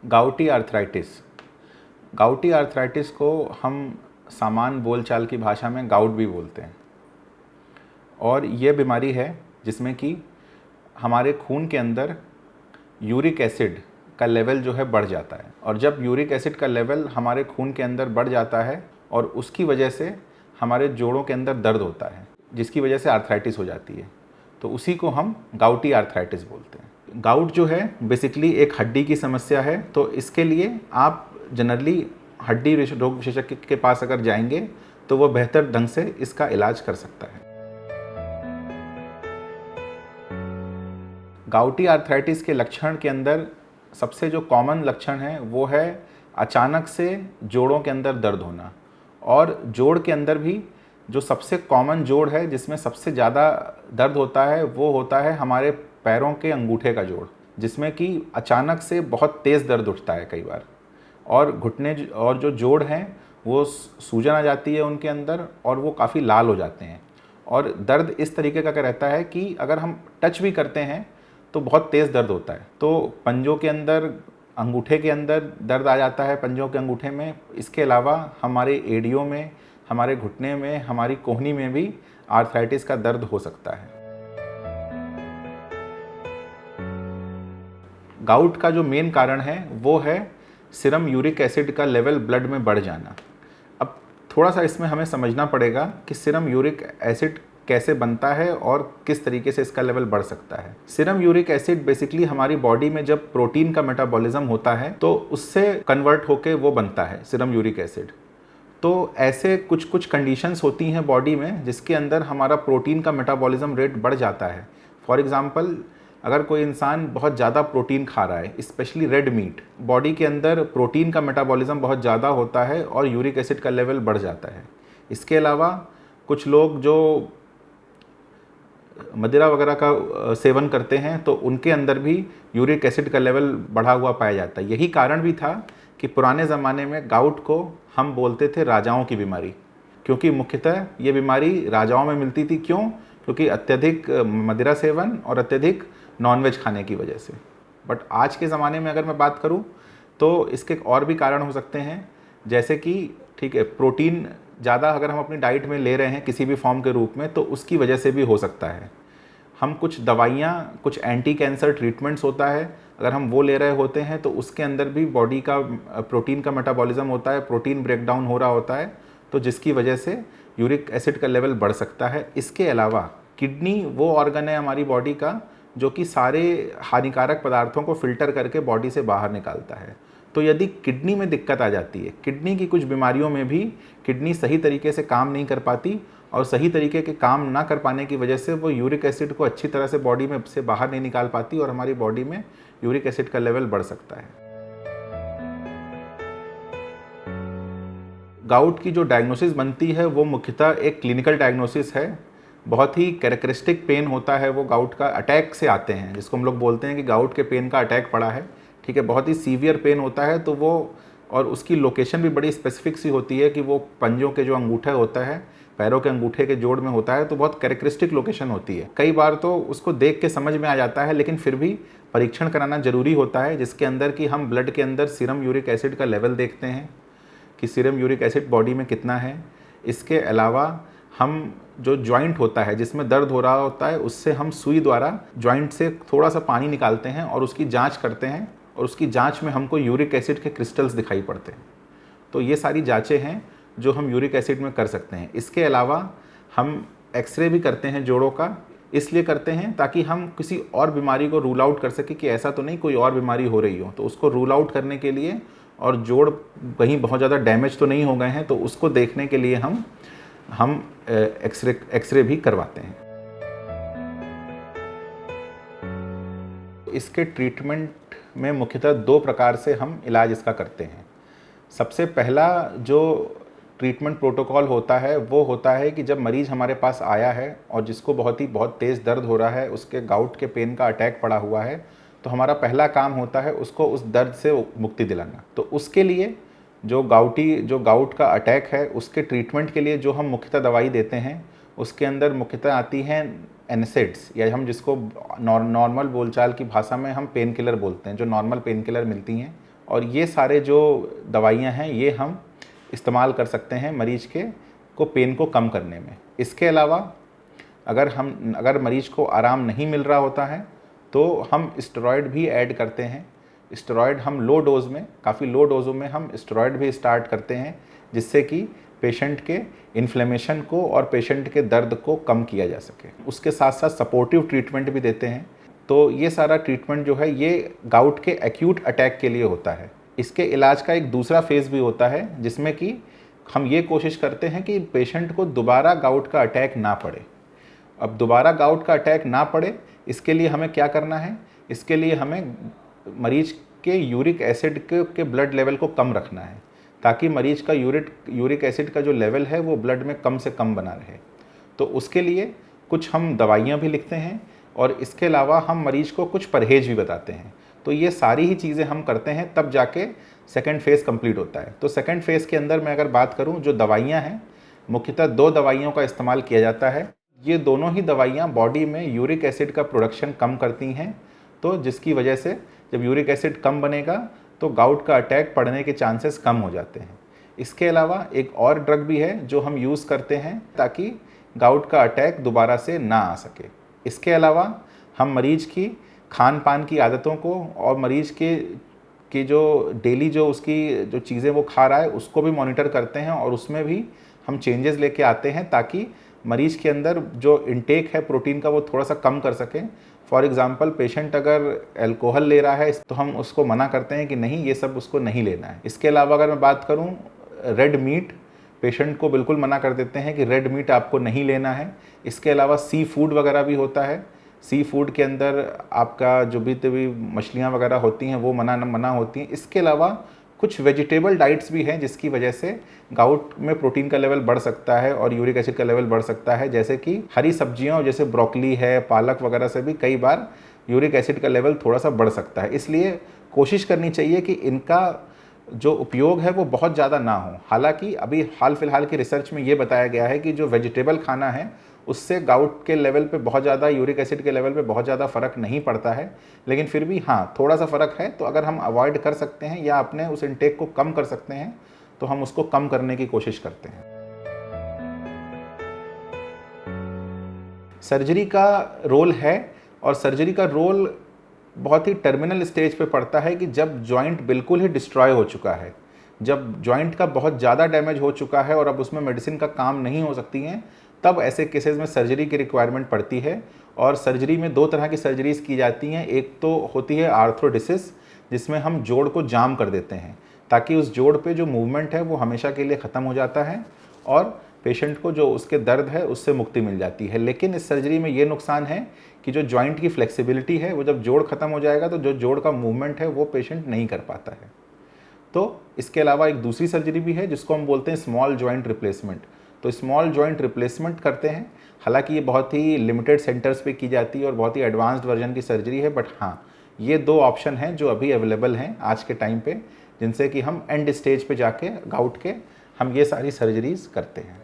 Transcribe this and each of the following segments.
गाउटी arthritis को हम सामान्य बोलचाल की भाषा में गाउट भी बोलते हैं। और ये बीमारी है जिसमें कि हमारे खून के अंदर यूरिक एसिड का लेवल जो है बढ़ जाता है, और जब यूरिक एसिड का लेवल हमारे खून के अंदर बढ़ जाता है और उसकी वजह से हमारे जोड़ों के अंदर दर्द होता है, जिसकी वजह से आर्थराइटिस हो जाती है, तो उसी को हम गाउटी आर्थराइटिस बोलते हैं। गाउट जो है बेसिकली एक हड्डी की समस्या है, तो इसके लिए आप जनरली हड्डी रोग विशेषज्ञ के पास अगर जाएंगे तो वो बेहतर ढंग से इसका इलाज कर सकता है। गाउटी आर्थराइटिस के लक्षण के अंदर सबसे जो कॉमन लक्षण है वो है अचानक से जोड़ों के अंदर दर्द होना, और जोड़ के अंदर भी जो सबसे कॉमन जोड़ है जिसमें सबसे ज़्यादा दर्द होता है वो होता है हमारे पैरों के अंगूठे का जोड़, जिसमें कि अचानक से बहुत तेज़ दर्द उठता है कई बार, और घुटने और जो जोड़ हैं वो सूजन आ जाती है उनके अंदर और वो काफ़ी लाल हो जाते हैं, और दर्द इस तरीके का रहता है कि अगर हम टच भी करते हैं तो बहुत तेज़ दर्द होता है। तो पंजों के अंदर, अंगूठे के अंदर दर्द आ जाता है, पंजों के अंगूठे में। इसके अलावा हमारे एड़ियों में, हमारे घुटने में, हमारी कोहनी में भी आर्थराइटिस का दर्द हो सकता है। गाउट का जो मेन कारण है वो है सीरम यूरिक एसिड का लेवल ब्लड में बढ़ जाना। अब थोड़ा सा इसमें हमें समझना पड़ेगा कि सीरम यूरिक एसिड कैसे बनता है और किस तरीके से इसका लेवल बढ़ सकता है। सीरम यूरिक एसिड बेसिकली हमारी बॉडी में जब प्रोटीन का मेटाबॉलिज्म होता है तो उससे कन्वर्ट होके वो बनता है सीरम यूरिक एसिड। तो ऐसे कुछ कुछ कंडीशंस होती हैं बॉडी में जिसके अंदर हमारा प्रोटीन का मेटाबॉलिज्म रेट बढ़ जाता है। फॉर एग्जांपल, अगर कोई इंसान बहुत ज़्यादा प्रोटीन खा रहा है, स्पेशली रेड मीट, बॉडी के अंदर प्रोटीन का मेटाबॉलिज्म बहुत ज़्यादा होता है और यूरिक एसिड का लेवल बढ़ जाता है। इसके अलावा कुछ लोग जो मदिरा वगैरह का सेवन करते हैं तो उनके अंदर भी यूरिक एसिड का लेवल बढ़ा हुआ पाया जाता है। यही कारण भी था कि पुराने ज़माने में गाउट को हम बोलते थे राजाओं की बीमारी, क्योंकि मुख्यतः ये बीमारी राजाओं में मिलती थी। क्यों? क्योंकि अत्यधिक मदिरा सेवन और अत्यधिक नॉनवेज खाने की वजह से। बट आज के ज़माने में अगर मैं बात करूँ तो इसके और भी कारण हो सकते हैं, जैसे कि ठीक है, प्रोटीन ज़्यादा अगर हम अपनी डाइट में ले रहे हैं किसी भी फॉर्म के रूप में तो उसकी वजह से भी हो सकता है। हम कुछ दवाइयाँ, कुछ एंटी कैंसर ट्रीटमेंट्स होता है, अगर हम वो ले रहे होते हैं तो उसके अंदर भी बॉडी का प्रोटीन का मेटाबॉलिज्म होता है, प्रोटीन ब्रेकडाउन हो रहा होता है, तो जिसकी वजह से यूरिक एसिड का लेवल बढ़ सकता है। इसके अलावा किडनी वो ऑर्गन है हमारी बॉडी का जो कि सारे हानिकारक पदार्थों को फिल्टर करके बॉडी से बाहर निकालता है। तो यदि किडनी में दिक्कत आ जाती है, किडनी की कुछ बीमारियों में भी किडनी सही तरीके से काम नहीं कर पाती, और सही तरीके के काम ना कर पाने की वजह से वो यूरिक एसिड को अच्छी तरह से बॉडी में से बाहर नहीं निकाल पाती और हमारी बॉडी में यूरिक एसिड का लेवल बढ़ सकता है। गाउट की जो डायग्नोसिस बनती है वो मुख्यतः एक क्लिनिकल डायग्नोसिस है। बहुत ही कैरेक्टरिस्टिक पेन होता है वो गाउट का, अटैक से आते हैं, जिसको हम लोग बोलते हैं कि गाउट के पेन का अटैक पड़ा है। ठीक है, बहुत ही सीवियर पेन होता है, तो वो, और उसकी लोकेशन भी बड़ी स्पेसिफिक सी होती है कि वो पंजों के जो अंगूठा होता है, पैरों के अंगूठे के जोड़ में होता है, तो बहुत कैरेक्टरिस्टिक लोकेशन होती है। कई बार तो उसको देख के समझ में आ जाता है, लेकिन फिर भी परीक्षण कराना जरूरी होता है, जिसके अंदर कि हम ब्लड के अंदर सीरम यूरिक एसिड का लेवल देखते हैं कि सीरम यूरिक एसिड बॉडी में कितना है। इसके अलावा हम जो जॉइंट होता है जिसमें दर्द हो रहा होता है, उससे हम सुई द्वारा जॉइंट से थोड़ा सा पानी निकालते हैं और उसकी जांच करते हैं, और उसकी जांच में हमको यूरिक एसिड के क्रिस्टल्स दिखाई पड़ते हैं। तो ये सारी जांचें हैं जो हम यूरिक एसिड में कर सकते हैं। इसके अलावा हम एक्सरे भी करते हैं जोड़ों का, इसलिए करते हैं ताकि हम किसी और बीमारी को रूल आउट कर सकें कि ऐसा तो नहीं कोई और बीमारी हो रही हो, तो उसको रूल आउट करने के लिए, और जोड़ कहीं बहुत ज़्यादा डैमेज तो नहीं हो गए हैं तो उसको देखने के लिए हम एक्सरे भी करवाते हैं। इसके ट्रीटमेंट में मुख्यतः 2 प्रकार से हम इलाज इसका करते हैं। सबसे पहला जो ट्रीटमेंट प्रोटोकॉल होता है वो होता है कि जब मरीज़ हमारे पास आया है और जिसको बहुत तेज़ दर्द हो रहा है, उसके गाउट के पेन का अटैक पड़ा हुआ है, तो हमारा पहला काम होता है उसको उस दर्द से मुक्ति दिलाना। तो उसके लिए जो गाउट का अटैक है उसके ट्रीटमेंट के लिए जो हम मुख्यतः दवाई देते हैं उसके अंदर मुख्यतः आती हैं एनसेड्स, या हम जिसको नॉर्मल बोलचाल की भाषा में हम पेन किलर बोलते हैं। जो नॉर्मल पेन किलर मिलती हैं और ये सारे जो दवाइयाँ हैं ये हम इस्तेमाल कर सकते हैं मरीज के पेन को कम करने में। इसके अलावा अगर मरीज को आराम नहीं मिल रहा होता है तो हम स्टेरॉयड भी ऐड करते हैं। स्टेरॉयड हम लो डोज में, काफ़ी लो डोजों में हम स्टेरॉयड भी स्टार्ट करते हैं, जिससे कि पेशेंट के इन्फ्लेमेशन को और पेशेंट के दर्द को कम किया जा सके। उसके साथ साथ सपोर्टिव ट्रीटमेंट भी देते हैं। तो ये सारा ट्रीटमेंट जो है ये गाउट के एक्यूट अटैक के लिए होता है। इसके इलाज का एक दूसरा फेज़ भी होता है जिसमें कि हम ये कोशिश करते हैं कि पेशेंट को दोबारा गाउट का अटैक ना पड़े। अब दोबारा गाउट का अटैक ना पड़े, इसके लिए हमें क्या करना है? इसके लिए हमें मरीज के यूरिक एसिड के ब्लड लेवल को कम रखना है, ताकि मरीज का यूरिक एसिड का जो लेवल है वो ब्लड में कम से कम बना रहे। तो उसके लिए कुछ हम दवाइयाँ भी लिखते हैं और इसके अलावा हम मरीज को कुछ परहेज भी बताते हैं। तो ये सारी ही चीज़ें हम करते हैं, तब जाके सेकेंड फेज़ कंप्लीट होता है। तो सेकेंड फेज़ के अंदर मैं अगर बात करूँ, जो दवाइयाँ हैं, मुख्यतः 2 दवाइयों का इस्तेमाल किया जाता है। ये दोनों ही दवाइयाँ बॉडी में यूरिक एसिड का प्रोडक्शन कम करती हैं, तो जिसकी वजह से जब यूरिक एसिड कम बनेगा तो गाउट का अटैक पड़ने के चांसेस कम हो जाते हैं। इसके अलावा एक और ड्रग भी है जो हम यूज़ करते हैं ताकि गाउट का अटैक दोबारा से ना आ सके। इसके अलावा हम मरीज की खान पान की आदतों को और मरीज की जो डेली जो उसकी जो चीज़ें वो खा रहा है उसको भी मॉनिटर करते हैं और उसमें भी हम चेंजेस लेके आते हैं, ताकि मरीज के अंदर जो इंटेक है प्रोटीन का वो थोड़ा सा कम कर सकें। फॉर एग्जांपल, पेशेंट अगर अल्कोहल ले रहा है तो हम उसको मना करते हैं कि नहीं, ये सब उसको नहीं लेना है। इसके अलावा अगर मैं बात करूं रेड मीट, पेशेंट को बिल्कुल मना कर देते हैं कि रेड मीट आपको नहीं लेना है। इसके अलावा सी फूड वगैरह भी होता है। सी फूड के अंदर आपका जो भी मछलियाँ वगैरह होती हैं वो मना होती हैं। इसके अलावा कुछ वेजिटेबल डाइट्स भी हैं जिसकी वजह से गाउट में प्रोटीन का लेवल बढ़ सकता है और यूरिक एसिड का लेवल बढ़ सकता है। जैसे कि हरी सब्जियों जैसे ब्रोकली है, पालक वगैरह से भी कई बार यूरिक एसिड का लेवल थोड़ा सा बढ़ सकता है। इसलिए कोशिश करनी चाहिए कि इनका जो उपयोग है वो बहुत ज़्यादा ना हो। हालांकि अभी हाल फिलहाल की रिसर्च में ये बताया गया है कि जो वेजिटेबल खाना है उससे गाउट के लेवल पे बहुत ज़्यादा, यूरिक एसिड के लेवल पे बहुत ज़्यादा फ़र्क नहीं पड़ता है, लेकिन फिर भी हाँ थोड़ा सा फ़र्क है। तो अगर हम अवॉइड कर सकते हैं या अपने उस इंटेक को कम कर सकते हैं तो हम उसको कम करने की कोशिश करते हैं। सर्जरी का रोल है, और सर्जरी का रोल बहुत ही टर्मिनल स्टेज पे पड़ता है कि जब जॉइंट बिल्कुल ही डिस्ट्रॉय हो चुका है, जब जॉइंट का बहुत ज़्यादा डैमेज हो चुका है और अब उसमें मेडिसिन का काम नहीं हो सकती हैं, तब ऐसे केसेस में सर्जरी की रिक्वायरमेंट पड़ती है। और सर्जरी में 2 तरह की सर्जरीज़ की जाती हैं। एक तो होती है आर्थ्रोडिसिस, जिसमें हम जोड़ को जाम कर देते हैं ताकि उस जोड़ पे जो मूवमेंट है वो हमेशा के लिए ख़त्म हो जाता है और पेशेंट को जो उसके दर्द है उससे मुक्ति मिल जाती है। लेकिन इस सर्जरी में ये नुकसान है कि जो जॉइंट की फ्लेक्सिबिलिटी है वो जब जोड़ ख़त्म हो जाएगा तो जो जोड़ का मूवमेंट है वो पेशेंट नहीं कर पाता है। तो इसके अलावा एक दूसरी सर्जरी भी है जिसको हम बोलते हैं स्मॉल जॉइंट रिप्लेसमेंट। तो स्मॉल जॉइंट रिप्लेसमेंट करते हैं। हालांकि ये बहुत ही लिमिटेड सेंटर्स पे की जाती है और बहुत ही एडवांस्ड वर्जन की सर्जरी है, बट हाँ ये 2 ऑप्शन हैं जो अभी अवेलेबल हैं आज के टाइम पे, जिनसे कि हम एंड स्टेज पे जाके गाउट के हम ये सारी सर्जरीज करते हैं।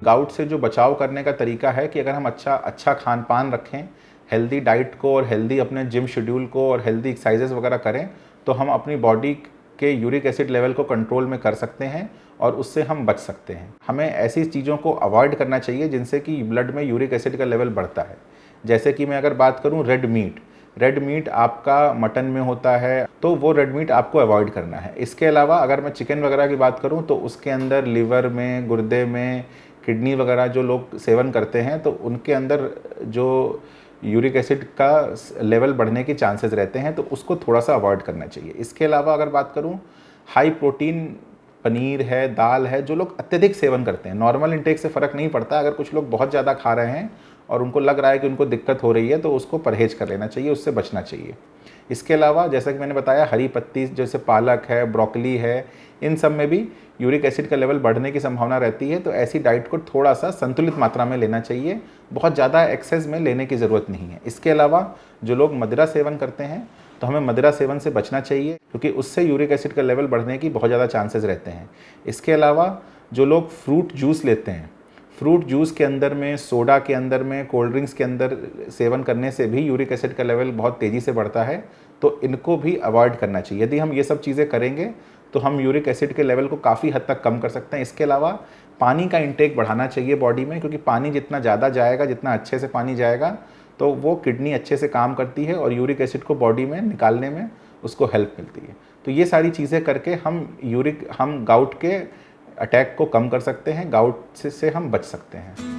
गाउट से जो बचाव करने का तरीका है कि अगर हम अच्छा खान पान रखें, हेल्दी डाइट को और हेल्दी अपने जिम शेड्यूल को और हेल्दी एक्सरसाइजेस वगैरह करें, तो हम अपनी बॉडी के यूरिक एसिड लेवल को कंट्रोल में कर सकते हैं और उससे हम बच सकते हैं। हमें ऐसी चीज़ों को अवॉइड करना चाहिए जिनसे कि ब्लड में यूरिक एसिड का लेवल बढ़ता है। जैसे कि मैं अगर बात करूं रेड मीट आपका मटन में होता है, तो वो रेड मीट आपको अवॉइड करना है। इसके अलावा अगर मैं चिकन वगैरह की बात करूं तो उसके अंदर लीवर में, गुर्दे में, किडनी वगैरह जो लोग सेवन करते हैं तो उनके अंदर जो यूरिक एसिड का लेवल बढ़ने के चांसेस रहते हैं, तो उसको थोड़ा सा अवॉइड करना चाहिए। इसके अलावा अगर बात करूं हाई प्रोटीन पनीर है, दाल है, जो लोग अत्यधिक सेवन करते हैं, नॉर्मल इंटेक से फ़र्क नहीं पड़ता। अगर कुछ लोग बहुत ज़्यादा खा रहे हैं और उनको लग रहा है कि उनको दिक्कत हो रही है तो उसको परहेज कर लेना चाहिए, उससे बचना चाहिए। इसके अलावा जैसा कि मैंने बताया हरी पत्ती जैसे पालक है, ब्रोकली है, इन सब में भी यूरिक एसिड का लेवल बढ़ने की संभावना रहती है। तो ऐसी डाइट को थोड़ा सा संतुलित मात्रा में लेना चाहिए, बहुत ज़्यादा एक्सेस में लेने की ज़रूरत नहीं है। इसके अलावा जो लोग मदिरा सेवन करते हैं तो हमें मदिरा सेवन से बचना चाहिए, क्योंकि उससे यूरिक एसिड का लेवल बढ़ने की बहुत ज़्यादा चांसेस रहते हैं। इसके अलावा जो लोग फ्रूट जूस लेते हैं, फ्रूट जूस के अंदर में, सोडा के अंदर में, कोल्ड ड्रिंक्स के अंदर सेवन करने से भी यूरिक एसिड का लेवल बहुत तेज़ी से बढ़ता है, तो इनको भी अवॉइड करना चाहिए। यदि हम ये सब चीज़ें करेंगे तो हम यूरिक एसिड के लेवल को काफ़ी हद तक कम कर सकते हैं। इसके अलावा पानी का इंटेक बढ़ाना चाहिए बॉडी में, क्योंकि पानी जितना ज़्यादा जाएगा, जितना अच्छे से पानी जाएगा, तो वो किडनी अच्छे से काम करती है और यूरिक एसिड को बॉडी में निकालने में उसको हेल्प मिलती है। तो ये सारी चीज़ें करके हम गाउट के अटैक को कम कर सकते हैं, गाउट से हम बच सकते हैं।